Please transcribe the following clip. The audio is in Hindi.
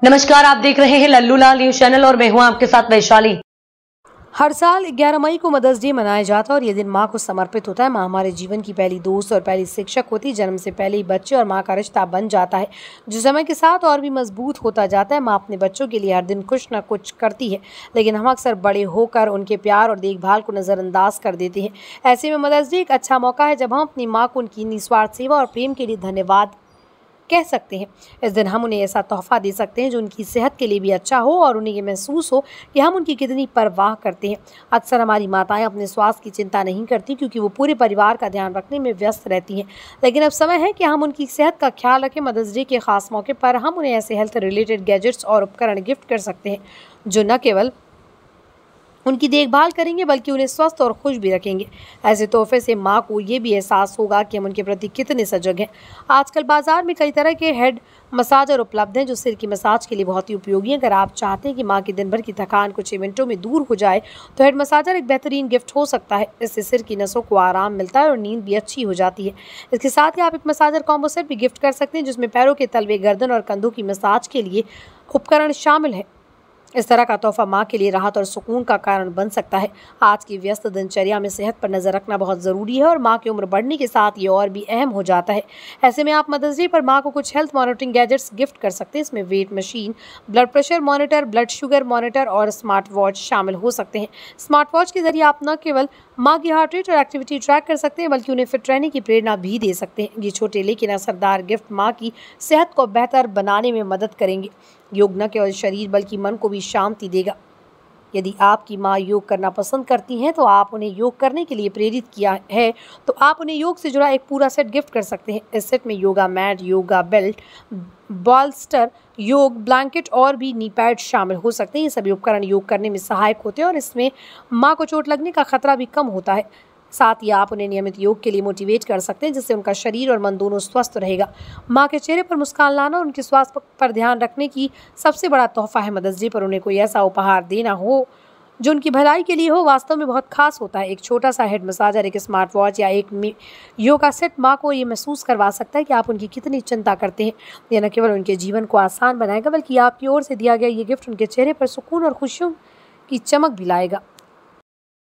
नमस्कार, आप देख रहे हैं लल्लू लाल न्यूज चैनल और मैं हूं आपके साथ वैशाली। हर साल 11 मई को मदर्स डे मनाया जाता है और ये दिन माँ को समर्पित होता है। माँ हमारे जीवन की पहली दोस्त और पहली शिक्षक होती है। जन्म से पहले ही बच्चे और माँ का रिश्ता बन जाता है, जो समय के साथ और भी मजबूत होता जाता है। माँ अपने बच्चों के लिए हर दिन कुछ न कुछ करती है, लेकिन हम अक्सर बड़े होकर उनके प्यार और देखभाल को नज़रअंदाज कर देते हैं। ऐसे में मदर्स डे एक अच्छा मौका है जब हम अपनी माँ को उनकी निस्वार्थ सेवा और प्रेम के लिए धन्यवाद कह सकते हैं। इस दिन हम उन्हें ऐसा तोहफा दे सकते हैं जो उनकी सेहत के लिए भी अच्छा हो और उन्हें ये महसूस हो कि हम उनकी कितनी परवाह करते हैं। अक्सर हमारी माताएं अपने स्वास्थ्य की चिंता नहीं करती क्योंकि वो पूरे परिवार का ध्यान रखने में व्यस्त रहती हैं, लेकिन अब समय है कि हम उनकी सेहत का ख्याल रखें। मदर्स डे के खास मौके पर हम उन्हें ऐसे हेल्थ रिलेटेड गैजेट्स और उपकरण गिफ्ट कर सकते हैं जो न केवल उनकी देखभाल करेंगे बल्कि उन्हें स्वस्थ और खुश भी रखेंगे। ऐसे तोहफे से माँ को ये भी एहसास होगा कि हम उनके प्रति कितने सजग हैं। आजकल बाजार में कई तरह के हेड मसाजर उपलब्ध हैं जो सिर की मसाज के लिए बहुत ही उपयोगी हैं। अगर आप चाहते हैं कि माँ की दिन भर की थकान कुछ मिनटों में दूर हो जाए तो हेड मसाजर एक बेहतरीन गिफ्ट हो सकता है। इससे सिर की नसों को आराम मिलता है और नींद भी अच्छी हो जाती है। इसके साथ ही आप एक मसाजर कॉम्बो सेट भी गिफ्ट कर सकते हैं जिसमें पैरों के तलवे, गर्दन और कंधों की मसाज के लिए उपकरण शामिल है। इस तरह का तोहफा माँ के लिए राहत और सुकून का कारण बन सकता है। आज की व्यस्त दिनचर्या में सेहत पर नजर रखना बहुत ज़रूरी है और माँ की उम्र बढ़ने के साथ ये और भी अहम हो जाता है। ऐसे में आप मदर्स डे पर माँ को कुछ हेल्थ मॉनिटरिंग गैजेट्स गिफ्ट कर सकते हैं। इसमें weight machine, blood pressure monitor, blood sugar monitor और स्मार्ट वॉच शामिल हो सकते हैं। स्मार्ट वॉच के जरिए आप न केवल माँ की हार्ट रेट और एक्टिविटी ट्रैक कर सकते हैं बल्कि उन्हें फिट रहने की प्रेरणा भी दे सकते हैं। ये छोटे लेकिन असरदार गिफ्ट माँ की सेहत को बेहतर बनाने में मदद करेंगे। योग न केवल शरीर बल्कि मन को भी शांति देगा। यदि आपकी माँ योग करना पसंद करती हैं तो आप उन्हें योग करने के लिए प्रेरित किया है तो आप उन्हें योग से जुड़ा एक पूरा सेट गिफ्ट कर सकते हैं। इस सेट में yoga mat, yoga belt, bolster, योग ब्लैंकेट और भी नी पैड शामिल हो सकते हैं। ये सभी उपकरण योग करने में सहायक होते हैं और इसमें माँ को चोट लगने का खतरा भी कम होता है। साथ ही आप उन्हें नियमित योग के लिए मोटिवेट कर सकते हैं जिससे उनका शरीर और मन दोनों स्वस्थ रहेगा। माँ के चेहरे पर मुस्कान लाना और उनके स्वास्थ्य पर ध्यान रखने की सबसे बड़ा तोहफा है। मदर्स डे पर उन्हें कोई ऐसा उपहार देना हो जो उनकी भलाई के लिए हो वास्तव में बहुत खास होता है। एक छोटा सा हेड मसाजर, एक स्मार्ट वॉच या एक योगा सेट माँ को ये महसूस करवा सकता है कि आप उनकी कितनी चिंता करते हैं। यह न केवल उनके जीवन को आसान बनाएगा बल्कि आपकी ओर से दिया गया ये गिफ्ट उनके चेहरे पर सुकून और खुशियों की चमक भी लाएगा।